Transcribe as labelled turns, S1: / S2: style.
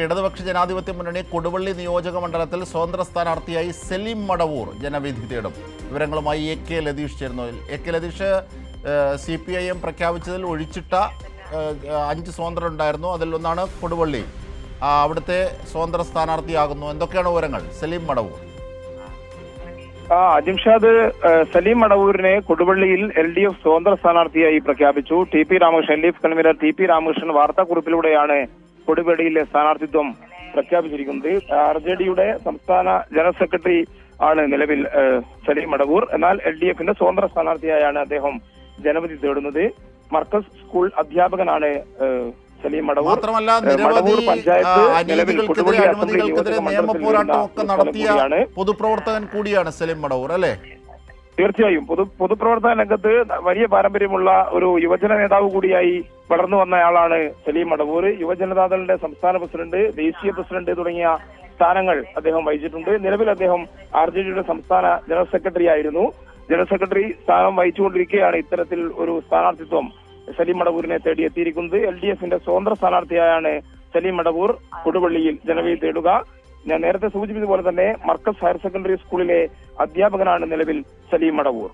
S1: ഇടതുപക്ഷ ജനാധിപത്യ മുന്നണി കൊടുവള്ളി നിയോജക മണ്ഡലത്തിൽ സ്വതന്ത്ര സ്ഥാനാർത്ഥിയായി സലീം മടവൂർ ജനവിധി തേടും. വിവരങ്ങളുമായി AK ലതീഷ് ചേർന്നു. AK ലതീഷ്, CPIM പ്രഖ്യാപിച്ചതിൽ ഒഴിച്ചിട്ട 5 സ്വതന്ത്രം ഉണ്ടായിരുന്നു. അതിലൊന്നാണ് കൊടുവള്ളി. അവിടുത്തെ സ്വതന്ത്ര സ്ഥാനാർത്ഥിയാകുന്നു. എന്തൊക്കെയാണ് വിവരങ്ങൾ? സലീം മടവൂർ.
S2: അജിംഷാദ്, സലീം മടവൂരിനെ കൊടുവള്ളിയിൽ LDF സ്വതന്ത്ര സ്ഥാനാർത്ഥിയായി പ്രഖ്യാപിച്ചു. TP Ramakrishnan, LDF convener TP Ramakrishnan വാർത്താക്കുറിപ്പിലൂടെയാണ് കൊടുവള്ളിയിലെ സ്ഥാനാർത്ഥിത്വം പ്രഖ്യാപിച്ചിരിക്കുന്നത്. RJDയുടെ സംസ്ഥാന ജനറൽ സെക്രട്ടറി ആണ് നിലവിൽ സലീം മടവൂർ. എന്നാൽ LDFന്റെ സ്വതന്ത്ര സ്ഥാനാർത്ഥിയായാണ് അദ്ദേഹം ജനവിധി തേടുന്നത്. മർക്കസ് സ്കൂൾ അധ്യാപകനാണ് സലീം മടവൂർ.
S1: മാത്രമല്ല നിരവധി അനീതികൾക്കെതിരെ അഴിമതികൾക്കെതിരെ നിയമ പോരാട്ടമൊക്കെ നടത്തിയ പൊതുപ്രവർത്തകൻ കൂടിയാണ് സലീം മടവൂർ, അല്ലേ?
S2: തീർച്ചയായും പൊതുപ്രവർത്തന രംഗത്ത് വലിയ പാരമ്പര്യമുള്ള ഒരു യുവജന നേതാവ് കൂടിയായി വളർന്നു വന്നയാളാണ് സലീം മടവൂർ. യുവജനതാദളിന്റെ സംസ്ഥാന പ്രസിഡന്റ്, ദേശീയ പ്രസിഡന്റ് തുടങ്ങിയ സ്ഥാനങ്ങൾ അദ്ദേഹം വഹിച്ചിട്ടുണ്ട്. നിലവിൽ അദ്ദേഹം RJDയുടെ സംസ്ഥാന ജനറൽ സെക്രട്ടറി ആയിരുന്നു. ജനറൽ സെക്രട്ടറി സ്ഥാനം വഹിച്ചുകൊണ്ടിരിക്കെയാണ് ഇത്തരത്തിൽ ഒരു സ്ഥാനാർത്ഥിത്വം സലീം മടവൂരിനെ തേടിയെത്തിയിരിക്കുന്നത്. LDFന്റെ സ്വതന്ത്ര സ്ഥാനാർത്ഥിയായാണ് സലീം മടവൂർ കൊടുവള്ളിയിൽ ജനവിധി തേടുക. ഞാൻ നേരത്തെ സൂചിപ്പിച്ചതുപോലെ തന്നെ മർക്കസ് ഹയർ സെക്കൻഡറി സ്കൂളിലെ അധ്യാപകനാണ് നിലവിൽ സലീം മടവൂർ.